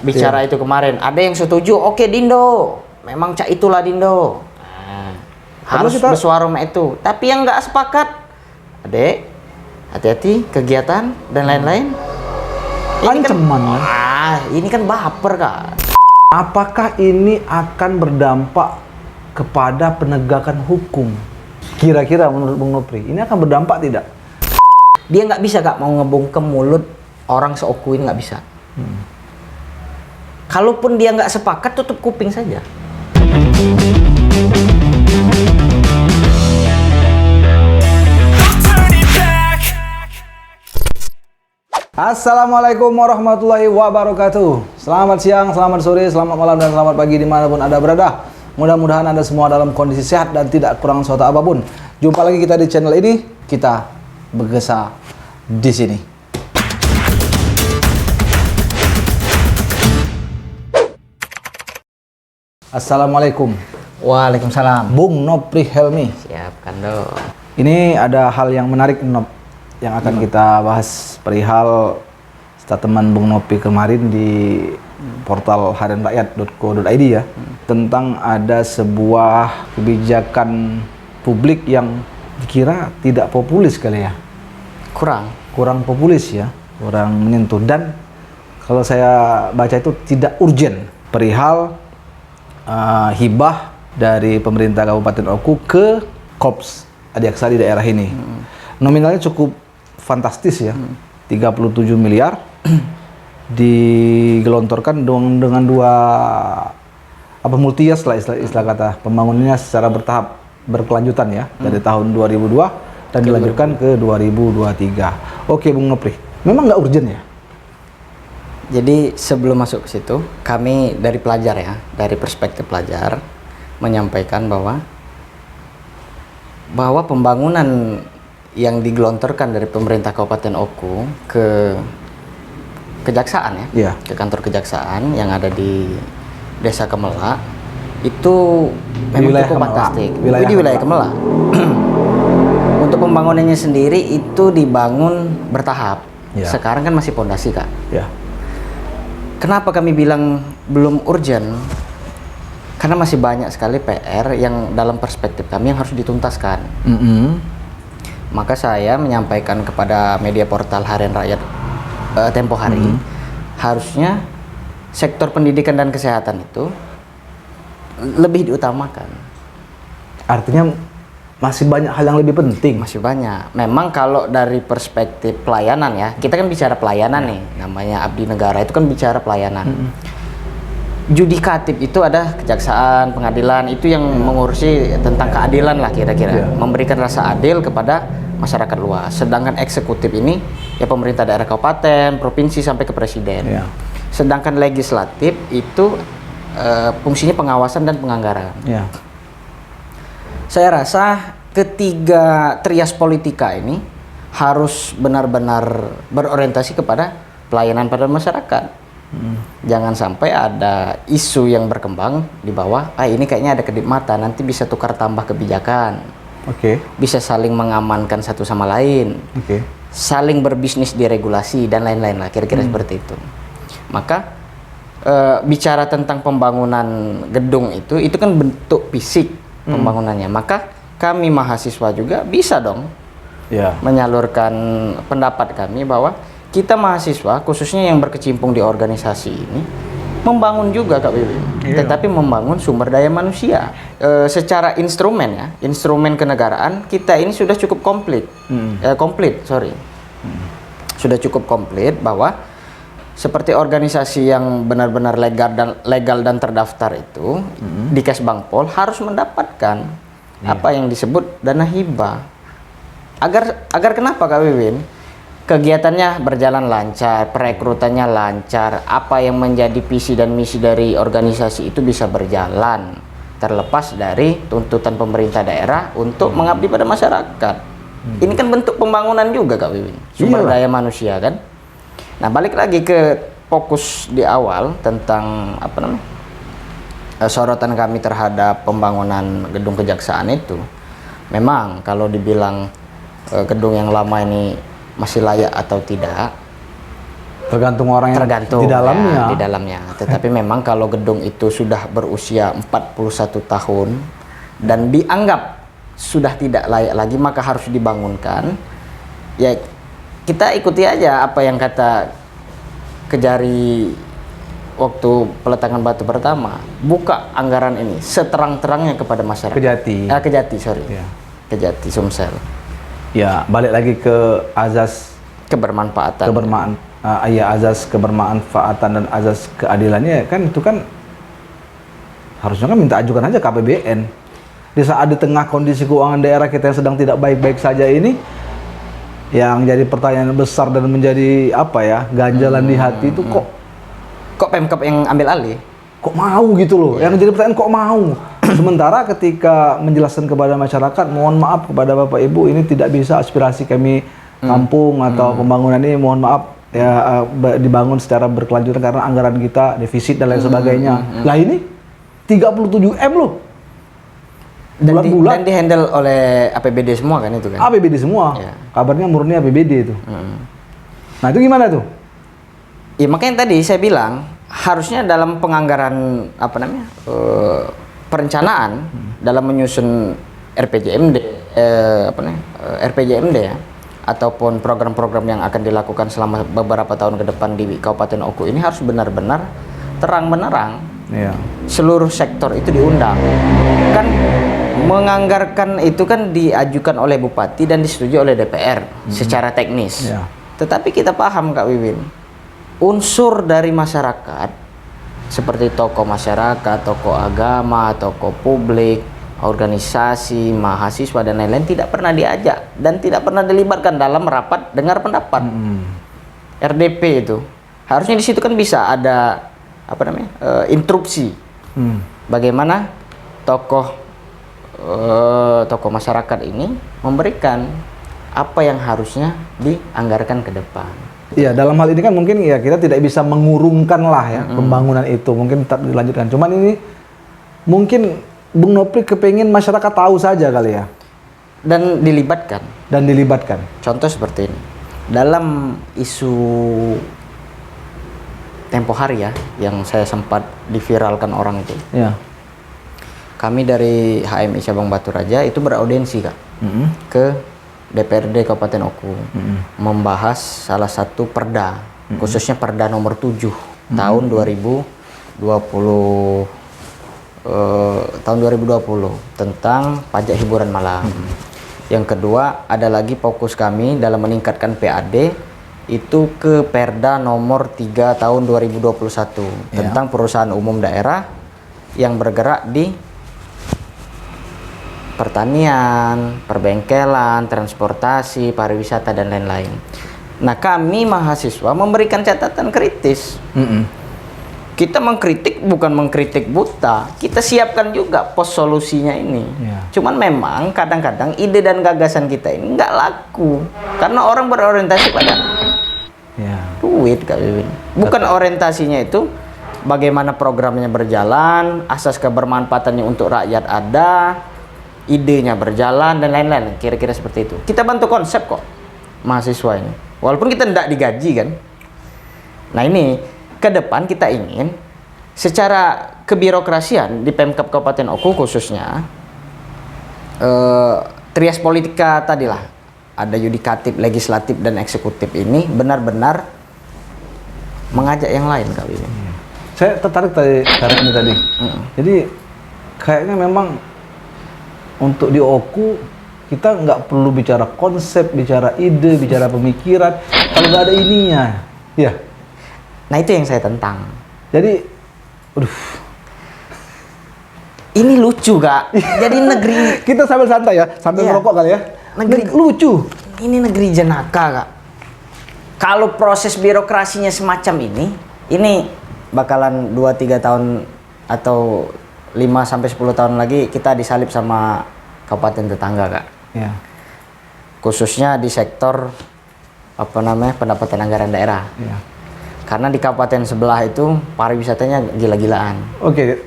bicara itu kemarin. Ada yang setuju, oke Dindo, memang cak itulah Dindo. Nah, harus bersuara itu. Tapi yang nggak sepakat, adek, hati-hati kegiatan dan lain-lain. Ancaman kan? Ini kan baper Kak. Apakah ini akan berdampak kepada penegakan hukum? Kira-kira menurut Bung Nopri, ini akan berdampak tidak? Dia nggak bisa Kak mau ngebungkem mulut orang seokuin, nggak bisa. Kalaupun dia nggak sepakat, tutup kuping saja. Assalamualaikum warahmatullahi wabarakatuh. Selamat siang, selamat sore, selamat malam, dan selamat pagi dimanapun Anda berada. Mudah-mudahan Anda semua dalam kondisi sehat dan tidak kurang suatu apapun. Jumpa lagi kita di channel ini. Kita bergesa di sini. Assalamualaikum. Waalaikumsalam. Bung Nopri Helmi. Siap Kando. Ini ada hal yang menarik Nop, yang akan kita bahas perihal statement Bung Nopri kemarin di portal harianrakyat.co.id ya, tentang ada sebuah kebijakan publik yang dikira tidak populis kali ya. Kurang populis ya, kurang menyentuh, dan kalau saya baca itu tidak urgent perihal hibah dari pemerintah Kabupaten Oku ke Korps Adiaksa di daerah ini. Nominalnya cukup fantastis ya, 37 miliar digelontorkan dengan dua multi-years lah istilah kata, pembangunannya secara bertahap berkelanjutan ya, dari tahun 2002 dan dilanjutkan ke 2023. Oke Bung Nopri, memang nggak urgent ya? Jadi sebelum masuk ke situ, kami dari pelajar ya, dari perspektif pelajar menyampaikan bahwa pembangunan yang digelontorkan dari pemerintah Kabupaten Oku ke kejaksaan ya, ke kantor kejaksaan yang ada di Desa Kemela itu memang cukup fantastik. Di wilayah Kemela. Untuk pembangunannya sendiri itu dibangun bertahap. Sekarang kan masih pondasi Kak. Kenapa kami bilang belum urgent? Karena masih banyak sekali PR yang dalam perspektif kami yang harus dituntaskan. Maka saya menyampaikan kepada media portal Harian Rakyat tempo hari, harusnya sektor pendidikan dan kesehatan itu lebih diutamakan. Artinya masih banyak hal yang lebih penting. Masih banyak. Memang kalau dari perspektif pelayanan ya, kita kan bicara pelayanan nih, namanya abdi negara itu kan bicara pelayanan. Judikatif itu ada kejaksaan, pengadilan, itu yang mengurusi tentang keadilan lah kira-kira, memberikan rasa adil kepada masyarakat luas. Sedangkan eksekutif ini ya pemerintah daerah kabupaten, provinsi sampai ke presiden. Sedangkan legislatif itu fungsinya pengawasan dan penganggaran. Saya rasa ketiga trias politika ini harus benar-benar berorientasi kepada pelayanan pada masyarakat. Jangan sampai ada isu yang berkembang di bawah, ini kayaknya ada kedip mata, nanti bisa tukar tambah kebijakan. Bisa saling mengamankan satu sama lain. Saling berbisnis di regulasi dan lain-lain lah, kira-kira seperti itu. Maka bicara tentang pembangunan gedung itu kan bentuk fisik pembangunannya. Maka kami mahasiswa juga bisa dong menyalurkan pendapat kami bahwa kita mahasiswa khususnya yang berkecimpung di organisasi ini membangun juga Kak Wiwi, tetapi membangun sumber daya manusia. Secara instrumen ya, instrumen kenegaraan kita ini sudah cukup sudah cukup komplit, bahwa seperti organisasi yang benar-benar legal dan terdaftar itu di Kesbangpol harus mendapatkan apa yang disebut dana hibah. Agar kenapa Kak Wiwin? Kegiatannya berjalan lancar, perekrutannya lancar, apa yang menjadi visi dan misi dari organisasi itu bisa berjalan, terlepas dari tuntutan pemerintah daerah untuk mengabdi pada masyarakat. Ini kan bentuk pembangunan juga Kak Wiwin, sumber daya manusia kan. Nah, balik lagi ke fokus di awal tentang sorotan kami terhadap pembangunan gedung kejaksaan itu. Memang kalau dibilang gedung yang lama ini masih layak atau tidak, Tergantung orang yang tergantung di dalamnya. ya, di dalamnya. Tetapi memang kalau gedung itu sudah berusia 41 tahun dan dianggap sudah tidak layak lagi, maka harus dibangunkan. Ya kita ikuti aja apa yang kata Kejari waktu peletakan batu pertama, buka anggaran ini seterang-terangnya kepada masyarakat. Kejati, sorry. Ya. Kejati, Sumsel. Ya, balik lagi ke azas Kebermanfaatan. azas kebermanfaatan dan azas keadilannya kan itu kan harusnya kan minta ajukan aja ke APBN. Di saat di tengah kondisi keuangan daerah kita yang sedang tidak baik-baik saja ini, yang jadi pertanyaan besar dan menjadi apa ya, ganjalan di hati itu Kok Pemkab yang ambil alih? kok mau gitu loh. Yang jadi pertanyaan kok mau. Sementara ketika menjelaskan kepada masyarakat, mohon maaf kepada Bapak Ibu, ini tidak bisa aspirasi kami kampung atau pembangunan ini, mohon maaf ya dibangun secara berkelanjutan karena anggaran kita defisit dan lain sebagainya. Lah ini 37 M loh. Dan dihandle oleh APBD semua kan itu kan? APBD semua. Ya. Kabarnya murni APBD itu. Nah, itu gimana tuh? Ya makanya tadi saya bilang harusnya dalam penganggaran perencanaan dalam menyusun RPJMD RPJMD ya, ataupun program-program yang akan dilakukan selama beberapa tahun ke depan di Kabupaten Oku ini harus benar-benar terang benerang. Iya. Seluruh sektor itu diundang. Kan menganggarkan itu kan diajukan oleh Bupati dan disetujui oleh DPR secara teknis. Iya. Tetapi kita paham Kak Wiwin, unsur dari masyarakat seperti tokoh masyarakat, tokoh agama, tokoh publik, organisasi, mahasiswa dan lain-lain tidak pernah diajak dan tidak pernah dilibatkan dalam rapat dengar pendapat. RDP itu harusnya di situ kan bisa ada instruksi bagaimana tokoh masyarakat ini memberikan apa yang harusnya dianggarkan ke depan. Iya, dalam hal ini kan mungkin ya kita tidak bisa mengurungkan lah ya pembangunan itu, mungkin tetap dilanjutkan. Cuman ini mungkin Bung Nopri kepengen masyarakat tahu saja kali ya. Dan dilibatkan. Contoh seperti ini. Dalam isu tempo hari ya, yang saya sempat diviralkan orang itu. Ya. Kami dari HMI Cabang Batu Raja itu beraudiensi Kak, ke DPRD Kabupaten Oku, membahas salah satu perda, khususnya perda nomor 7 tahun 2020 tentang pajak hiburan malam. Yang kedua, ada lagi fokus kami dalam meningkatkan PAD itu ke Perda nomor 3 tahun 2021 tentang perusahaan umum daerah yang bergerak di pertanian, perbengkelan, transportasi, pariwisata dan lain-lain. Nah, kami mahasiswa memberikan catatan kritis. Kita mengkritik bukan mengkritik buta, kita siapkan juga pos solusinya ini. Cuman memang kadang-kadang ide dan gagasan kita ini nggak laku karena orang berorientasi pada duit Kak Wiwin. Bukan orientasinya itu bagaimana programnya berjalan, asas kebermanfaatannya untuk rakyat ada, idenya berjalan dan lain-lain. Kira-kira seperti itu. Kita bantu konsep kok mahasiswa ini. Walaupun kita tidak digaji kan. Nah ini ke depan kita ingin secara kebirokrasian di Pemkab Kabupaten Oku khususnya trias politika tadilah ada yudikatif, legislatif dan eksekutif ini benar-benar mengajak yang lain kali ini. Saya tertarik tadi. Jadi kayaknya memang untuk di Oku kita nggak perlu bicara konsep, bicara ide, bicara pemikiran kalau nggak ada ininya. Ya. Nah itu yang saya tentang. Jadi, ini lucu Kak. Jadi negeri kita sambil santai ya, sambil merokok kali ya. Negeri lucu. Ini negeri jenaka Kak. Kalau proses birokrasinya semacam ini bakalan 2-3 tahun atau 5-10 tahun lagi kita disalip sama kabupaten tetangga Kak. Ya. Khususnya di sektor pendapatan anggaran daerah. Ya. Karena di kabupaten sebelah itu pariwisatanya gila-gilaan. Oke.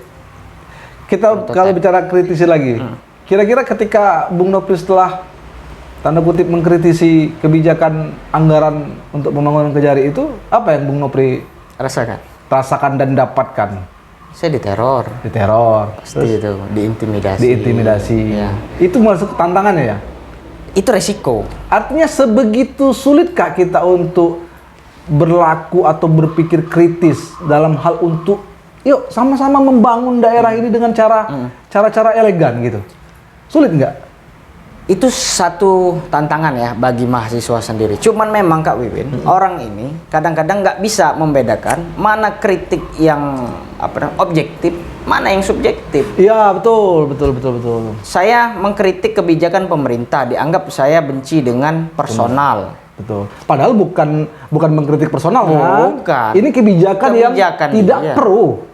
Kita kalau bicara kritisi lagi. Kira-kira ketika Bung Nopri setelah tanda kutip mengkritisi kebijakan anggaran untuk pembangunan Kejari itu, apa yang Bung Nopri rasakan dan dapatkan? Saya diteror. Diteror. Pasti itu, diintimidasi. Diintimidasi. Ya. Itu masuk tantangannya ya? Itu resiko. Artinya sebegitu sulitkah kita untuk berlaku atau berpikir kritis dalam hal untuk yuk sama-sama membangun daerah ini dengan cara-cara elegan gitu? Sulit nggak? Itu satu tantangan ya bagi mahasiswa sendiri. Cuman memang Kak Wiwin, orang ini kadang-kadang nggak bisa membedakan mana kritik yang objektif, mana yang subjektif. Iya, betul. Saya mengkritik kebijakan pemerintah, dianggap saya benci dengan personal. Betul. Padahal bukan mengkritik personal, bukan. Kan? Ini kebijakan yang tidak iya. pro.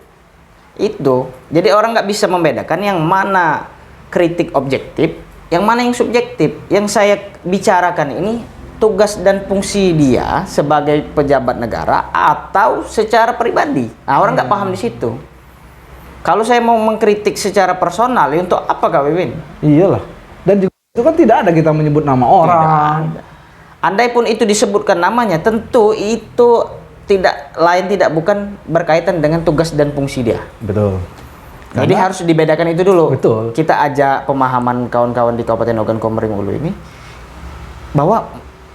Itu. Jadi orang nggak bisa membedakan yang mana kritik objektif, yang mana yang subjektif. Yang saya bicarakan ini tugas dan fungsi dia sebagai pejabat negara atau secara pribadi. Nah, orang nggak paham di situ. Kalau saya mau mengkritik secara personal, ya untuk apa Kak Wiwin? Iyalah. Dan juga itu kan tidak ada kita menyebut nama orang. Andai pun itu disebutkan namanya, tentu itu tidak bukan berkaitan dengan tugas dan fungsi dia. Betul. Jadi harus dibedakan itu dulu. Betul. Kita ajak pemahaman kawan-kawan di Kabupaten Ogan Komering Ulu ini bahwa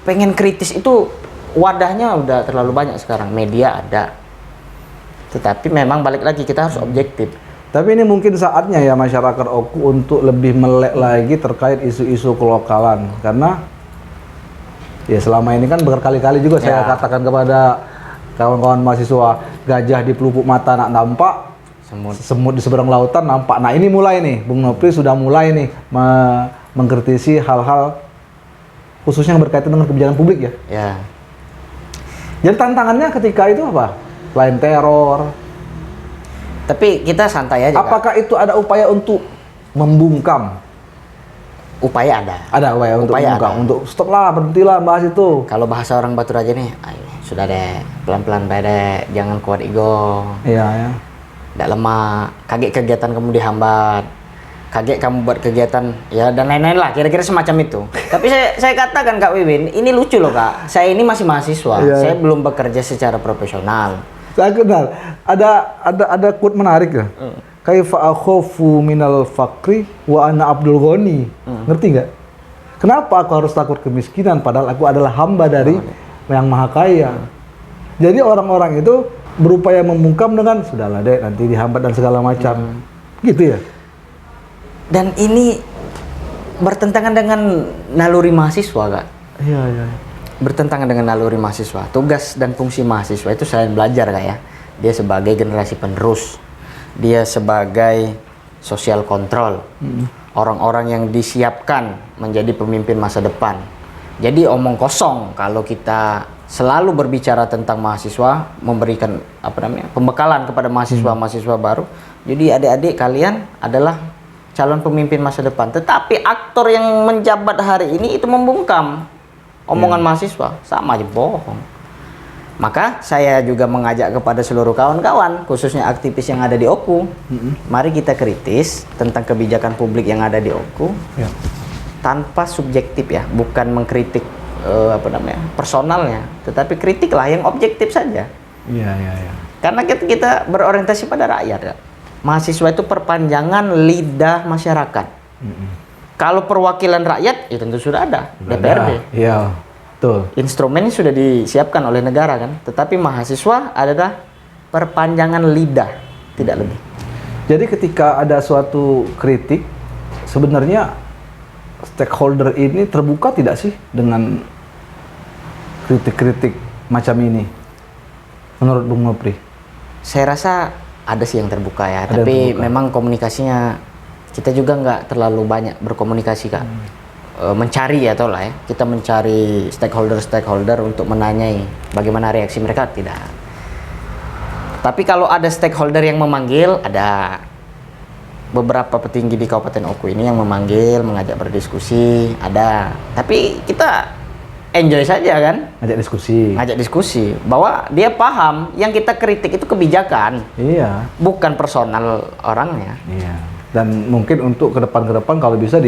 pengen kritis itu wadahnya udah terlalu banyak sekarang, media ada. Tetapi memang balik lagi kita harus objektif. Tapi ini mungkin saatnya ya masyarakat Oku untuk lebih melek lagi terkait isu-isu kelokalan, karena ya selama ini kan berkali-kali juga saya katakan kepada kawan-kawan mahasiswa, gajah di pelupuk mata nak nampak, semut di seberang lautan nampak. Nah ini mulai nih, Bung Nopri sudah mulai nih mengkritisi hal-hal khususnya yang berkaitan dengan kebijakan publik ya. Ya. Jadi tantangannya ketika itu apa? Selain teror. Tapi kita santai aja. Apakah itu ada upaya untuk membungkam? Upaya ada. Ada upaya untuk membungkam, untuk stop lah, berhentilah bahas itu. Kalau bahasa orang Batu Raja nih, sudah deh, pelan-pelan deh, jangan kuat ego. Iya ya. Tidak lemah, kaget kegiatan kamu dihambat, kaget kamu buat kegiatan, ya dan lain-lain lah, kira-kira semacam itu. Tapi saya katakan Kak Wiwin, ini lucu loh Kak, saya ini masih mahasiswa, saya belum bekerja secara profesional. Saya kenal, ada quote menarik ya. Kaifa akhofu minal fakri wa ana Abdul Ghani. Ngerti nggak? Kenapa aku harus takut kemiskinan padahal aku adalah hamba dari yang maha kaya. Jadi orang-orang itu berupaya membungkam dengan sudahlah dek nanti dihambat dan segala macam. Gitu ya. Dan ini bertentangan dengan naluri mahasiswa Kak. Iya. Bertentangan dengan naluri mahasiswa. Tugas dan fungsi mahasiswa itu saya belajar Kak ya. Dia sebagai generasi penerus. Dia sebagai social control. Orang-orang yang disiapkan menjadi pemimpin masa depan. Jadi omong kosong kalau kita selalu berbicara tentang mahasiswa, memberikan pembekalan kepada mahasiswa-mahasiswa baru. Jadi adik-adik kalian adalah calon pemimpin masa depan. Tetapi aktor yang menjabat hari ini itu membungkam omongan mahasiswa, sama aja bohong. Maka saya juga mengajak kepada seluruh kawan-kawan, khususnya aktivis yang ada di Oku, mari kita kritis tentang kebijakan publik yang ada di Oku, tanpa subjektif ya, bukan mengkritik personalnya, tetapi kritiklah yang objektif saja. Iya. Karena kita berorientasi pada rakyat ya. Mahasiswa itu perpanjangan lidah masyarakat. Kalau perwakilan rakyat, ya tentu sudah ada, DPRD. Iya. Betul. Instrumen ini sudah disiapkan oleh negara kan, tetapi mahasiswa adalah perpanjangan lidah, tidak lebih. Jadi ketika ada suatu kritik, sebenarnya stakeholder ini terbuka tidak sih dengan kritik-kritik macam ini? Menurut Bung Nopri? Saya rasa ada sih yang terbuka ya, tapi memang komunikasinya kita juga nggak terlalu banyak berkomunikasi Kak. Mencari ya, kita mencari stakeholder untuk menanyai bagaimana reaksi mereka, tidak. Tapi kalau ada stakeholder yang memanggil, ada beberapa petinggi di Kabupaten Oku ini yang memanggil, mengajak berdiskusi, ada. Tapi kita enjoy saja kan? Ngajak diskusi bahwa dia paham yang kita kritik itu kebijakan, bukan personal orangnya. Iya. Dan mungkin untuk ke depan kalau bisa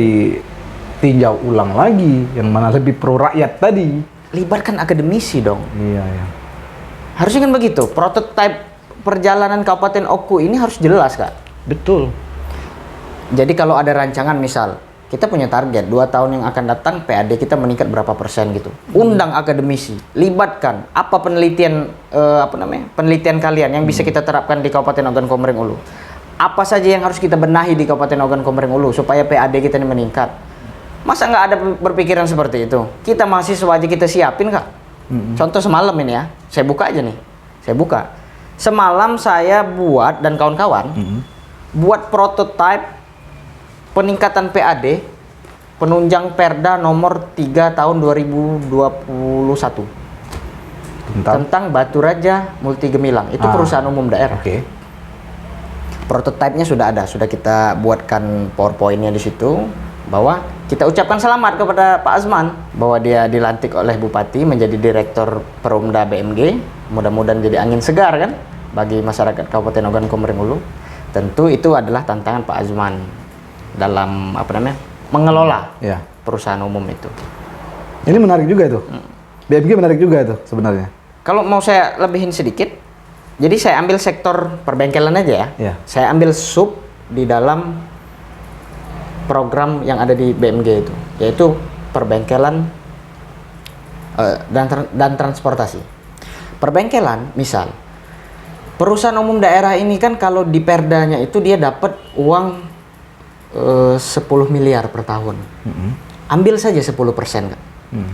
tinjau ulang lagi yang mana lebih pro rakyat tadi. Libatkan akademisi dong. Iya, ya. Harusnya kan begitu. Prototipe perjalanan Kabupaten Oku ini harus jelas, Kak. Betul. Jadi kalau ada rancangan misal, kita punya target 2 tahun yang akan datang PAD kita meningkat berapa persen gitu. Undang akademisi, libatkan apa penelitian penelitian kalian yang bisa kita terapkan di Kabupaten Ogan Komering Ulu. Apa saja yang harus kita benahi di Kabupaten Ogan Komering Ulu supaya PAD kita ini meningkat. Masa nggak ada berpikiran seperti itu? Kita mahasiswa aja kita siapin, Kak. Contoh semalam ini ya, saya buka aja nih. Saya buka. Semalam saya buat dan kawan-kawan buat prototipe peningkatan PAD penunjang Perda nomor 3 tahun 2021 tentang Batu Raja Multigemilang. Itu perusahaan umum daerah. Oke. Prototipenya sudah ada, sudah kita buatkan PowerPoint-nya di situ bahwa kita ucapkan selamat kepada Pak Azman bahwa dia dilantik oleh Bupati menjadi Direktur Perumda BMG. Mudah-mudahan jadi angin segar kan bagi masyarakat Kabupaten Ogan Komering Ulu. Tentu itu adalah tantangan Pak Azman dalam mengelola perusahaan umum itu. Ini menarik juga itu. BMG menarik juga itu sebenarnya. Kalau mau saya lebihin sedikit, jadi saya ambil sektor perbengkelan aja ya. Iya. Saya ambil sub di dalam program yang ada di BMG itu, yaitu perbengkelan dan transportasi. Perbengkelan, misal perusahaan umum daerah ini kan kalau di perdanya itu dia dapat uang 10 miliar per tahun. Ambil saja 10%, Kak.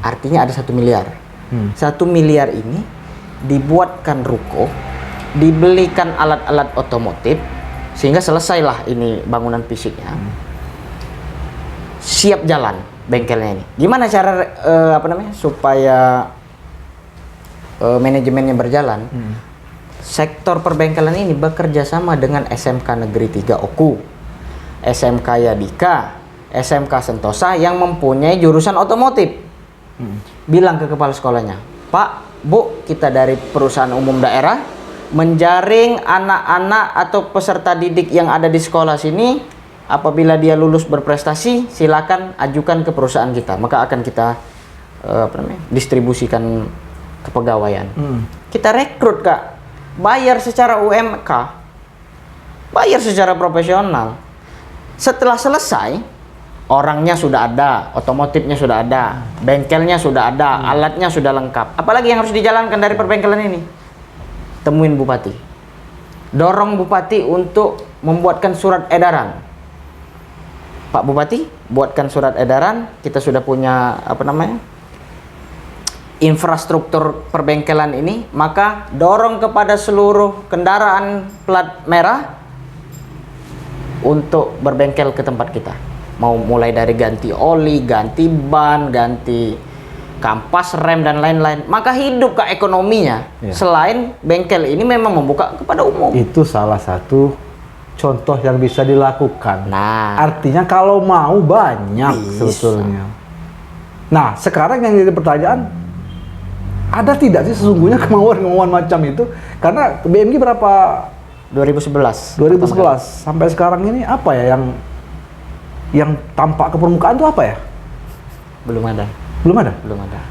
Artinya ada 1 miliar. 1 miliar ini dibuatkan ruko, dibelikan alat-alat otomotif, sehingga selesailah ini bangunan fisiknya. Siap jalan bengkelnya ini. Gimana cara supaya manajemennya berjalan? Sektor perbengkelan ini bekerja sama dengan SMK Negeri 3 Oku, SMK Yadika, SMK Sentosa yang mempunyai jurusan otomotif. Bilang ke kepala sekolahnya, Pak, Bu, kita dari perusahaan umum daerah menjaring anak-anak atau peserta didik yang ada di sekolah sini. Apabila dia lulus berprestasi, silakan ajukan ke perusahaan kita, maka akan kita distribusikan kepegawaian. Kita rekrut, Kak, bayar secara UMK, bayar secara profesional. Setelah selesai, orangnya sudah ada, otomotifnya sudah ada, bengkelnya sudah ada, alatnya sudah lengkap. Apalagi yang harus dijalankan dari perbengkelan ini? Temuin Bupati, dorong Bupati untuk membuatkan surat edaran. Pak Bupati, buatkan surat edaran. Kita sudah punya infrastruktur perbengkelan ini, maka dorong kepada seluruh kendaraan plat merah untuk berbengkel ke tempat kita. Mau mulai dari ganti oli, ganti ban, ganti kampas rem dan lain-lain. Maka hidup ke ekonominya. Selain bengkel ini memang membuka kepada umum. Itu salah satu contoh yang bisa dilakukan. Nah, artinya kalau mau banyak sebetulnya. Nah, sekarang yang jadi pertanyaan, ada tidak sih sesungguhnya kemauan-kemauan macam itu? Karena BMG berapa? 2011 sampai sekarang ini apa ya yang tampak ke permukaan itu apa ya? Belum ada. Belum ada.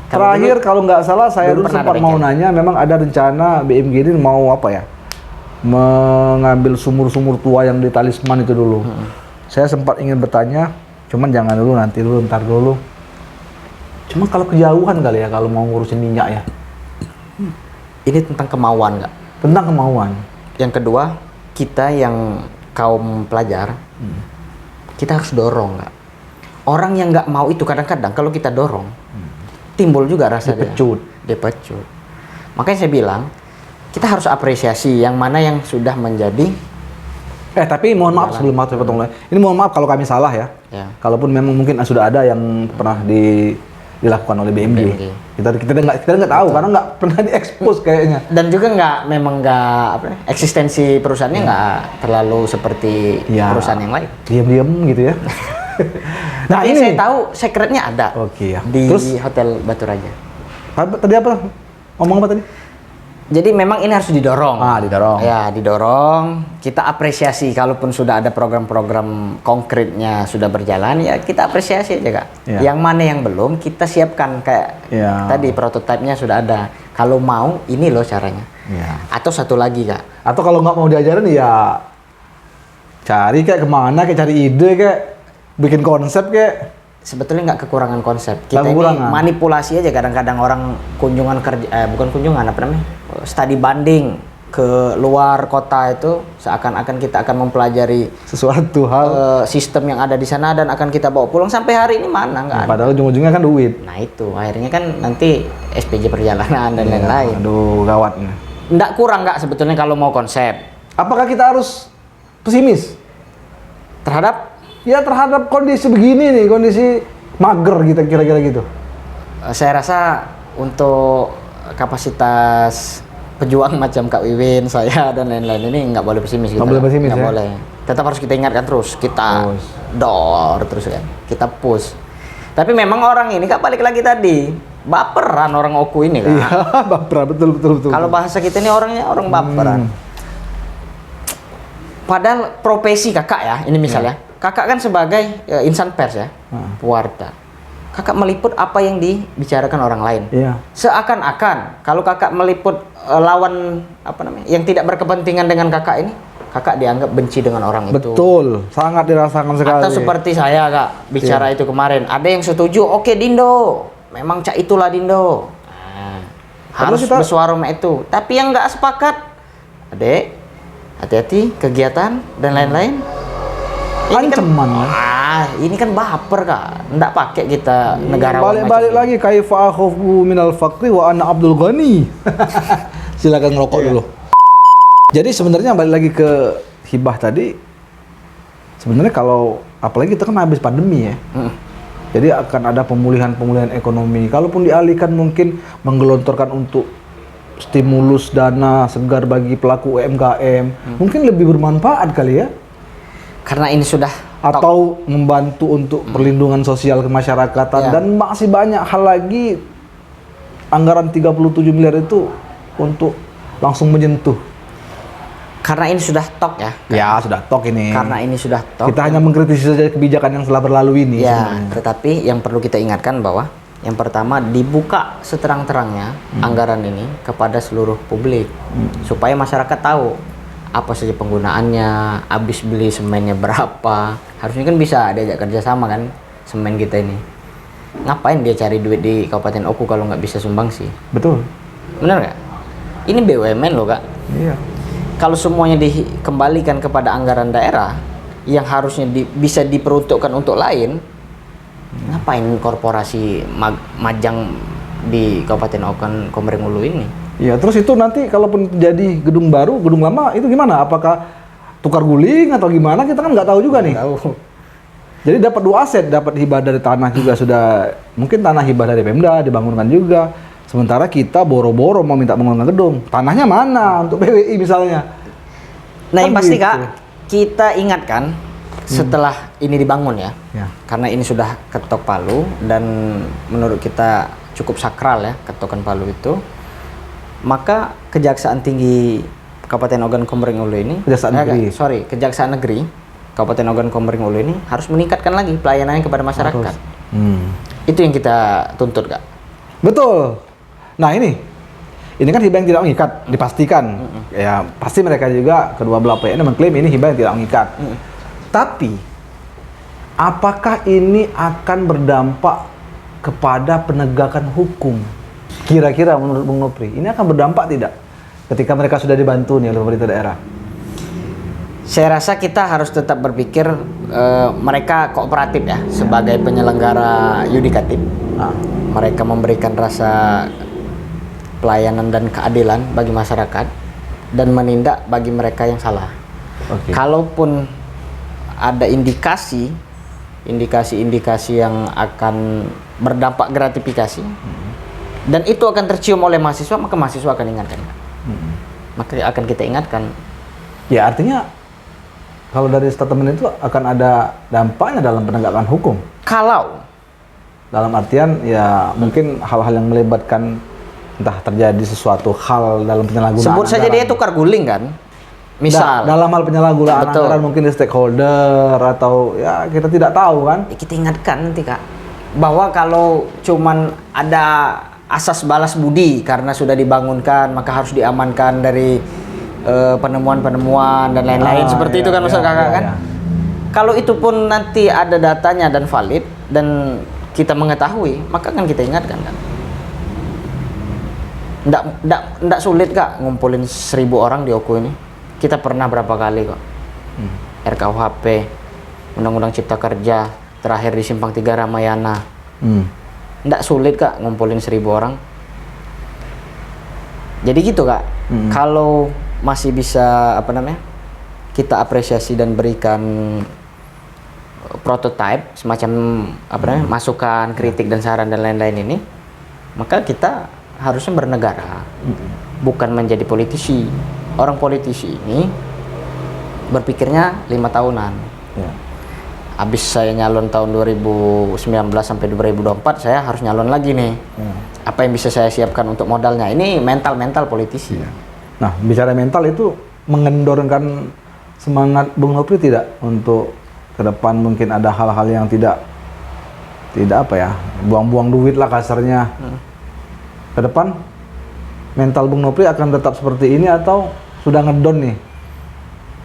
Terakhir kalau nggak salah saya dulu sempat mau nanya, memang ada rencana BMG ini mau mengambil sumur-sumur tua yang di Talisman itu dulu. Saya sempat ingin bertanya, cuman jangan dulu, ntar dulu. Cuma kalau kejauhan kali ya kalau mau ngurusin minyak ya. Ini tentang kemauan, nggak? Tentang kemauan. Yang kedua, kita yang kaum pelajar, kita harus dorong, nggak? Orang yang nggak mau itu kadang-kadang kalau kita dorong, timbul juga rasa dipecut. Makanya saya bilang, kita harus apresiasi yang mana yang sudah menjadi. Tapi mohon maaf sebelum saya potong lagi. Ini mohon maaf kalau kami salah ya. Kalaupun memang mungkin sudah ada yang pernah dilakukan oleh BMG. Kita nggak tahu karena nggak pernah diekspos kayaknya. Dan juga nggak eksistensi perusahaannya nggak terlalu seperti perusahaan yang lain. Diam-diam gitu ya. Nah, ini saya tahu secretnya ada. Oke ya. Di Hotel Batu Raja. Tadi apa? Ngomong apa tadi? Jadi memang ini harus didorong. Didorong. Ya, didorong. Kita apresiasi kalaupun sudah ada program-program konkretnya sudah berjalan, ya kita apresiasi aja, Kak. Ya. Yang mana yang belum kita siapkan kayak tadi prototipenya sudah ada. Kalau mau ini loh caranya. Ya. Atau satu lagi, Kak. Atau kalau nggak mau diajarin ya cari kayak kemana, kayak cari ide kayak bikin konsep kayak. Sebetulnya nggak kekurangan konsep. Kita ini Kekurangan. manipulasi aja kadang-kadang orang kunjungan kerja, bukan kunjungan apa namanya, studi banding ke luar kota itu seakan-akan kita akan mempelajari Sesuatu hal. sistem yang ada di sana dan akan kita bawa pulang sampai hari ini mana nggak ada. Padahal ujung-ujungnya kan duit. Nah itu akhirnya kan nanti SPJ perjalanan dan lain-lain. Aduh, gawat nih. Nggak kurang nggak sebetulnya kalau mau konsep Apakah kita harus pesimis? terhadap Terhadap kondisi begini nih, kondisi mager kita kira-kira gitu. saya rasa untuk kapasitas pejuang macam Kak Wiwin, saya dan lain-lain ini nggak boleh pesimis. Nggak boleh pesimis, nggak ya? boleh. Tetap harus kita ingatkan terus, kita door terus kan, kita push. Tapi memang orang ini Kak balik lagi tadi, baperan orang Oku ini Kak. Iya, baper, betul. Kalau bahasa kita ini orangnya orang baperan. Padahal profesi kakak ya, ini misalnya, kakak kan sebagai insan pers ya, pewarta. Kakak meliput apa yang dibicarakan orang lain. Iya. Seakan-akan kalau kakak meliput lawan apa namanya, yang tidak berkepentingan dengan kakak ini, kakak dianggap benci dengan orang itu. Betul, sangat dirasakan sekali. Atau seperti saya Kak, bicara itu kemarin, ada yang setuju, oke Dindo, memang cak itulah Dindo. Nah, harus bersuara itu. Tapi yang nggak sepakat, adek, hati-hati kegiatan dan lain-lain. Ancaman. Ini kan baper Kak, nggak pakai kita negarawan. Balik lagi, kaifa akhafu minal faqri wa ana Abdul Ghani. Silakan ngerokok dulu. Jadi sebenarnya balik lagi ke hibah tadi, sebenarnya kalau apalagi kita kan habis pandemi ya, jadi akan ada pemulihan ekonomi. Kalaupun dialihkan mungkin menggelontorkan untuk stimulus dana segar bagi pelaku UMKM, mungkin lebih bermanfaat kali ya. Karena ini sudah Atau membantu untuk perlindungan sosial kemasyarakatan dan masih banyak hal lagi. Anggaran 37 miliar itu untuk langsung menyentuh. Karena ini sudah tok ya. Ya, sudah tok ini. Karena ini sudah tok. Kita hanya mengkritisi saja kebijakan yang telah berlalu ini. Ya, tetapi yang perlu kita ingatkan bahwa yang pertama dibuka seterang-terangnya anggaran ini kepada seluruh publik supaya masyarakat tahu apa saja penggunaannya, habis beli semennya berapa. Harusnya kan bisa diajak kerjasama kan semen kita ini. Ngapain dia cari duit di Kabupaten Oku kalau nggak bisa sumbang sih? Betul. Benar nggak? Ini BUMN loh Kak. Iya. Kalau semuanya dikembalikan kepada anggaran daerah yang harusnya bisa diperuntukkan untuk lain, ngapain korporasi majang di Kabupaten Okan Komering Ulu ini? Iya, terus itu nanti kalaupun jadi gedung baru, gedung lama itu gimana? Apakah tukar guling atau gimana? Kita kan nggak tahu juga nih. Tahu. Jadi dapat dua aset, dapat hibah dari tanah juga sudah, mungkin tanah hibah dari Pemda dibangunkan juga. Sementara kita boro-boro mau minta bangunkan gedung, tanahnya mana untuk PWI misalnya? Nah, yang Kan pasti gitu. Kak, kita ingatkan setelah ini dibangun ya, karena ini sudah ketok palu dan menurut kita cukup sakral ya ketokan palu itu, maka Kejaksaan Tinggi Kabupaten Ogan Komering Ulu ini, Kejaksaan Negeri Kabupaten Ogan Komering Ulu ini harus meningkatkan lagi pelayanannya kepada masyarakat. Itu yang kita tuntut Kak. Betul. Nah ini kan hibah yang tidak mengikat, dipastikan. Ya pasti mereka juga kedua belah pihak ini mengklaim ini hibah yang tidak mengikat. Tapi apakah ini akan berdampak kepada penegakan hukum? Kira-kira menurut Bung Nopri, ini akan berdampak tidak ketika mereka sudah dibantu nih oleh pemerintah daerah? Saya rasa kita harus tetap berpikir mereka kooperatif ya sebagai penyelenggara yudikatif. Mereka memberikan rasa pelayanan dan keadilan bagi masyarakat dan menindak bagi mereka yang salah. Kalaupun ada indikasi yang akan berdampak gratifikasi dan itu akan tercium oleh mahasiswa, maka mahasiswa akan ingatkan. Maka akan kita ingatkan. Ya artinya kalau dari statement itu akan ada dampaknya dalam penegakan hukum. Kalau dalam artian ya mungkin hal-hal yang melibatkan entah terjadi sesuatu hal dalam penyalahgunaan Sebut saja dia tukar guling kan. Misal dalam hal penyalahgunaan Betul. anggaran mungkin di stakeholder atau ya kita tidak tahu kan. kita ingatkan nanti Kak, bahwa kalau cuman ada asas balas budi karena sudah dibangunkan maka harus diamankan dari penemuan-penemuan dan lain-lain seperti itu kan maksud Kakak kan. Kalau itu pun nanti ada datanya dan valid dan kita mengetahui, maka kan kita ingatkan kan. Nggak sulit Kak ngumpulin 1000 orang di OKU ini. Kita pernah berapa kali kok. RKUHP, Undang-Undang Cipta Kerja, terakhir di Simpang 3 Ramayana. Nggak sulit Kak ngumpulin 1000 orang. Jadi gitu Kak. Kalau masih bisa kita apresiasi dan berikan prototype semacam masukan, kritik dan saran dan lain-lain ini, maka kita harusnya bernegara, bukan menjadi politisi. Orang politisi ini berpikirnya 5 tahunan. Habis saya nyalon tahun 2019 sampai 2024, saya harus nyalon lagi nih. Apa yang bisa saya siapkan untuk modalnya? Ini mental politisi. Nah, bicara mental itu mengendorkan semangat Bung Nopri tidak untuk ke depan mungkin ada hal-hal yang tidak buang-buang duit lah kasarnya. Ke depan mental Bung Nopri akan tetap seperti ini atau sudah ngedon nih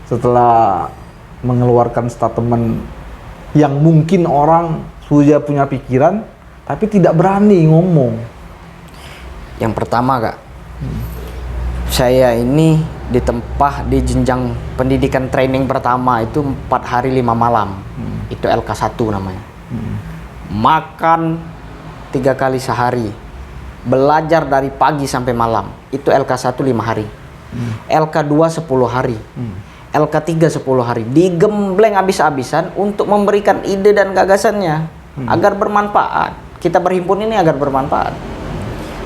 setelah mengeluarkan statement yang mungkin orang sudah punya pikiran tapi tidak berani ngomong. Yang pertama Kak, saya ini ditempah di jenjang pendidikan training pertama itu 4 hari 5 malam. Itu LK1 namanya. Makan 3 kali sehari. Belajar dari pagi sampai malam. Itu LK1 5 hari. LK2 10 hari. LK3 10 hari. Digembleng habis-habisan untuk memberikan ide dan gagasannya agar bermanfaat. Kita berhimpun ini agar bermanfaat.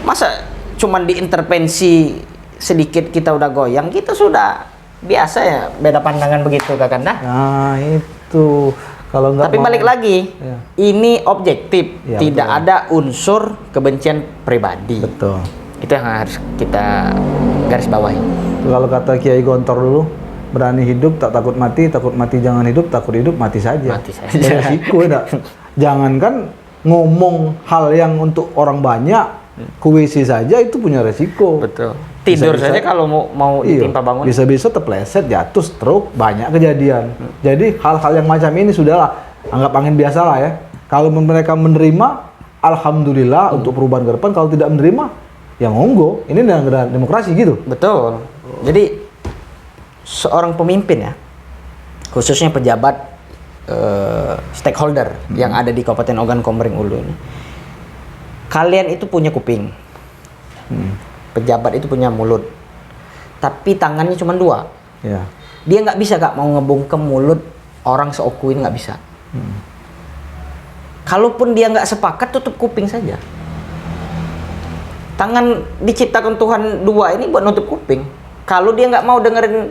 Masa cuman diintervensi sedikit kita udah goyang, kita sudah biasa ya beda pandangan begitu Kak Kanda. Nah itu kalau nggak. Tapi balik lagi, ini objektif, tidak betul. ada unsur kebencian pribadi. Betul. Itu yang harus kita garis bawahi. Kalau kata Kiai Gontor dulu, berani hidup tak takut mati jangan hidup, takut hidup mati saja. Mati saja. Resiko ya. Jangankan ngomong hal yang untuk orang banyak, ke WC saja itu punya resiko. Betul. Tidur saja kalau mau ditimpa bangun. Bisa-bisa terpleset, jatuh, stroke, banyak kejadian. Jadi hal-hal yang macam ini sudahlah anggap angin biasa lah ya. Kalau mereka menerima, alhamdulillah untuk perubahan ke depan. Kalau tidak menerima, ya monggo. Ini negara demokrasi gitu. Betul. Jadi seorang pemimpin ya, khususnya pejabat stakeholder yang ada di Kabupaten Ogan Komering Ulu ini, kalian itu punya kuping. Pejabat itu punya mulut, tapi tangannya cuma 2. Dia nggak bisa Kak mau ngebungkem mulut orang seoku ini, nggak bisa. Kalaupun dia nggak sepakat, tutup kuping saja. Tangan diciptakan Tuhan 2 ini buat nutup kuping. Kalau dia nggak mau dengerin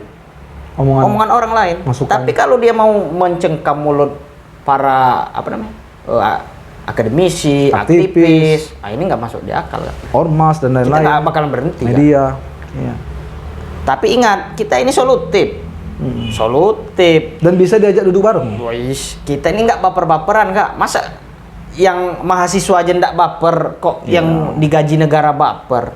omongan orang lain, tapi kalau dia mau mencengkam mulut para akademisi, aktivis, ini nggak masuk di akal. Ormas dan lain-lain. Kita nggak bakalan berhenti. Media. Kan? Tapi ingat, kita ini solutif. Solutif. Dan bisa diajak duduk bareng. Kita ini nggak baper-baperan Kak. Masa yang mahasiswa aja nggak baper, kok yang digaji negara baper?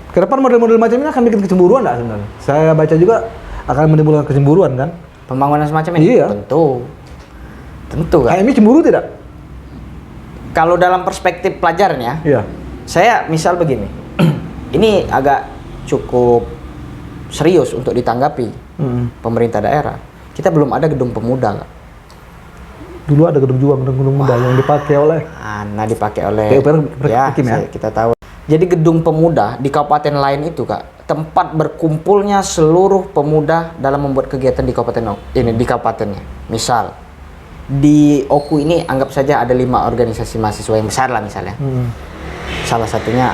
Ke depan model-model macam ini akan bikin kecemburuan nggak sebenarnya? Saya baca juga akan menimbulkan kecemburuan kan? Pembangunan semacam ini? Iya. Tentu Kak. HMI cemburu tidak? Kalau dalam perspektif pelajarnya, saya misal begini, ini agak cukup serius untuk ditanggapi pemerintah daerah. Kita belum ada gedung pemuda, Kak. Dulu ada gedung muda yang dipakai oleh. Dipakai oleh. Kita tahu. Jadi gedung pemuda di kabupaten lain itu Kak, tempat berkumpulnya seluruh pemuda dalam membuat kegiatan di kabupaten ini di kabupatennya. Misal di OKU ini anggap saja ada 5 organisasi mahasiswa yang besar lah misalnya. Salah satunya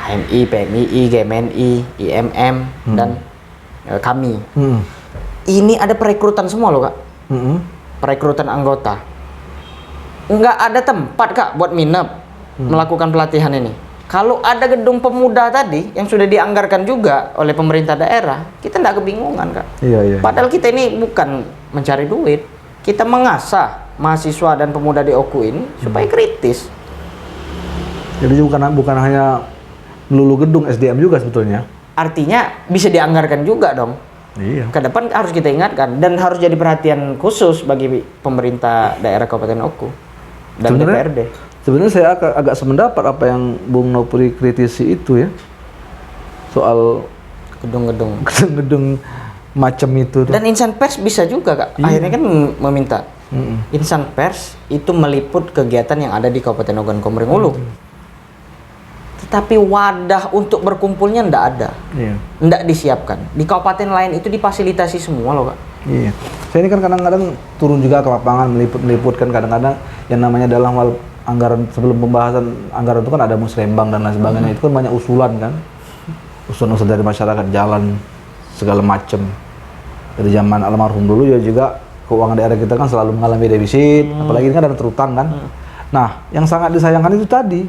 HMI, PMII, GMNI, IMM dan kami. Ini ada perekrutan semua loh Kak. Perekrutan anggota. Nggak ada tempat Kak buat minap melakukan pelatihan ini. Kalau ada gedung pemuda tadi yang sudah dianggarkan juga oleh pemerintah daerah, kita nggak kebingungan, Kak. Iya. Padahal kita ini bukan mencari duit, kita mengasah mahasiswa dan pemuda di Oku ini supaya kritis. Jadi bukan hanya melulu gedung, SDM juga sebetulnya. Artinya bisa dianggarkan juga dong. Iya. Ke depan harus kita ingatkan dan harus jadi perhatian khusus bagi pemerintah daerah Kabupaten Oku dan DPRD. Sebenarnya saya agak sependapat apa yang Bung Nopri kritisi itu ya, soal gedung-gedung macam itu. Dan insan pers bisa juga, Kak. Iya. Akhirnya kan meminta insan pers itu meliput kegiatan yang ada di Kabupaten Ogan Komering Ulu. Tetapi wadah untuk berkumpulnya ndak ada, ndak disiapkan. Di kabupaten lain itu difasilitasi semua loh, Kak. Iya. Saya ini kan kadang-kadang turun juga ke lapangan meliput kan kadang-kadang yang namanya dalam hal anggaran, sebelum pembahasan anggaran itu kan ada musrembang dan lain sebagainya. Itu kan banyak usulan kan, usulan dari masyarakat, jalan segala macam. Dari zaman almarhum dulu ya juga keuangan daerah kita kan selalu mengalami defisit, apalagi ini kan ada terutang kan. Nah, yang sangat disayangkan itu tadi,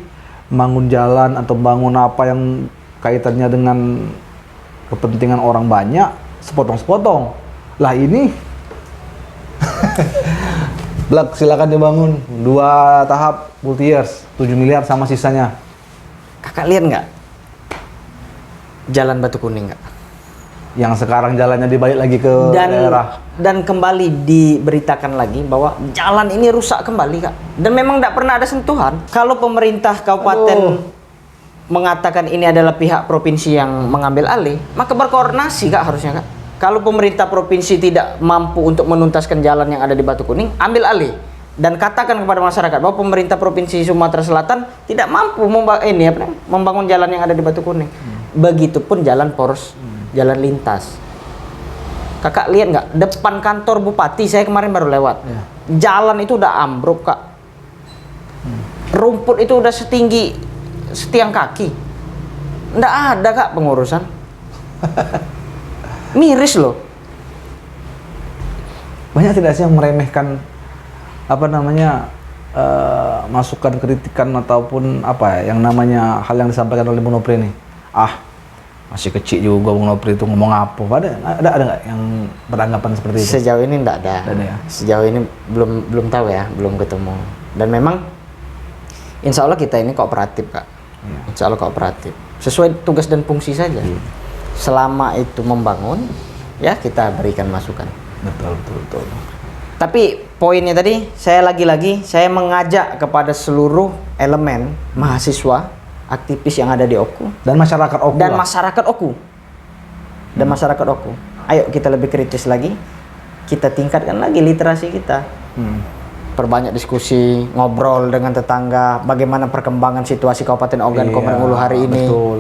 bangun jalan atau bangun apa yang kaitannya dengan kepentingan orang banyak, sepotong-sepotong. Lah ini Blak, silakan dibangun 2 tahap multi years 7 miliar sama sisanya. Kakak lihat nggak jalan Batu Kuning, nggak? Yang sekarang jalannya dibalik lagi ke daerah. Dan kembali diberitakan lagi bahwa jalan ini rusak kembali, Kak. Dan memang tidak pernah ada sentuhan. Kalau pemerintah kabupaten mengatakan ini adalah pihak provinsi yang mengambil alih, maka berkoordinasi, Kak, harusnya, Kak. Kalau pemerintah provinsi tidak mampu untuk menuntaskan jalan yang ada di Batu Kuning, ambil alih dan katakan kepada masyarakat bahwa pemerintah provinsi Sumatera Selatan tidak mampu membangun jalan yang ada di Batu Kuning. Begitupun jalan poros, jalan lintas. Kakak lihat nggak depan kantor bupati, saya kemarin baru lewat. Jalan itu udah ambruk, Kak. Rumput itu udah setinggi setiang kaki. Nggak ada, Kak, pengurusan. Miris loh. Banyak tidak sih yang meremehkan masukan, kritikan ataupun yang namanya hal yang disampaikan oleh Bung Nopri ini? Masih kecil juga Bung Nopri itu ngomong apa? Ada nggak yang beranggapan seperti itu? Sejauh ini nggak ada. Ya? Sejauh ini belum tahu ya, belum ketemu. Dan memang insya Allah kita ini kooperatif, Kak. Insya Allah kooperatif. Sesuai tugas dan fungsi saja. Selama itu membangun, ya kita berikan masukan. Betul. Tapi poinnya tadi, saya mengajak kepada seluruh elemen mahasiswa, aktivis yang ada di Oku dan masyarakat Oku. Masyarakat Oku. Ayo kita lebih kritis lagi, kita tingkatkan lagi literasi kita. Perbanyak diskusi, ngobrol dengan tetangga, bagaimana perkembangan situasi Kabupaten Ogan Komering Ulu hari ini. Betul.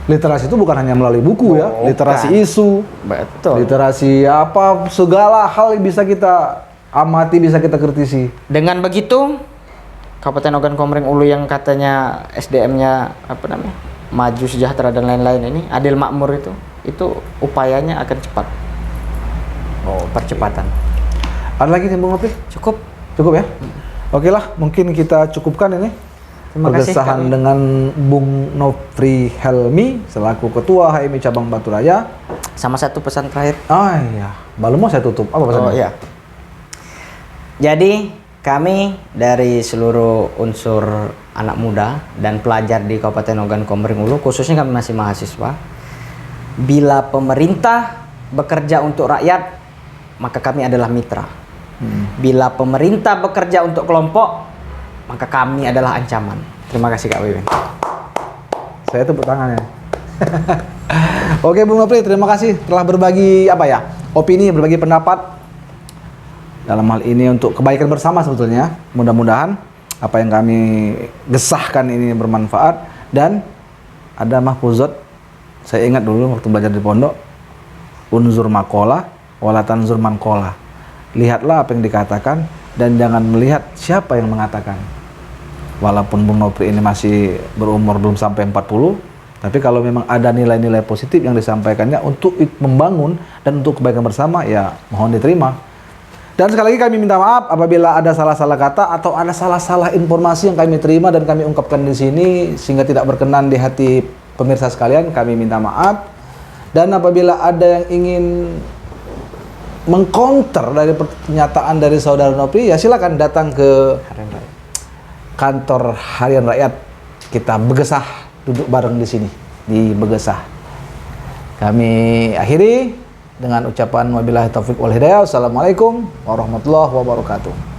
Literasi itu bukan hanya melalui buku ya, literasi isu, literasi segala hal yang bisa kita amati, bisa kita kritisi. Dengan begitu, Kabupaten Ogan Komering Ulu yang katanya SDM-nya maju, sejahtera dan lain-lain ini, adil makmur itu upayanya akan cepat. Percepatan. Ada lagi nih Bung Nopri? Cukup ya? Oke lah, mungkin kita cukupkan ini. Pergesahan dengan Bung Nopri Helmi selaku Ketua HMI Cabang Batu Raya. Sama satu pesan terakhir. Baru mau saya tutup. Apa pesannya? Jadi kami dari seluruh unsur anak muda dan pelajar di Kabupaten Ogan Komering Ulu, khususnya kami masih mahasiswa, bila pemerintah bekerja untuk rakyat, maka kami adalah mitra. Bila pemerintah bekerja untuk kelompok, maka kami adalah ancaman. Terima kasih, Kak Wiwin. Saya tepuk tangannya. Oke Bung Nopri, terima kasih telah berbagi opini, berbagi pendapat dalam hal ini untuk kebaikan bersama sebetulnya. Mudah-mudahan apa yang kami gesahkan ini bermanfaat. Dan ada mahfuzat, saya ingat dulu waktu belajar di pondok, unzur makola wala tanzur mankola. Lihatlah apa yang dikatakan dan jangan melihat siapa yang mengatakan. Walaupun Bung Nopri ini masih berumur belum sampai 40, tapi kalau memang ada nilai-nilai positif yang disampaikannya untuk membangun dan untuk kebaikan bersama, ya mohon diterima. Dan sekali lagi kami minta maaf apabila ada salah-salah kata atau ada salah-salah informasi yang kami terima dan kami ungkapkan di sini sehingga tidak berkenan di hati pemirsa sekalian, kami minta maaf. Dan apabila ada yang ingin mengcounter dari pernyataan dari saudara Nopri, ya silakan datang ke kantor Harian Rakyat. Kita Begesah, duduk bareng di sini di Begesah. Kami akhiri dengan ucapan wabillahi taufiq wal hidayah. Wassalamualaikum warahmatullahi wabarakatuh.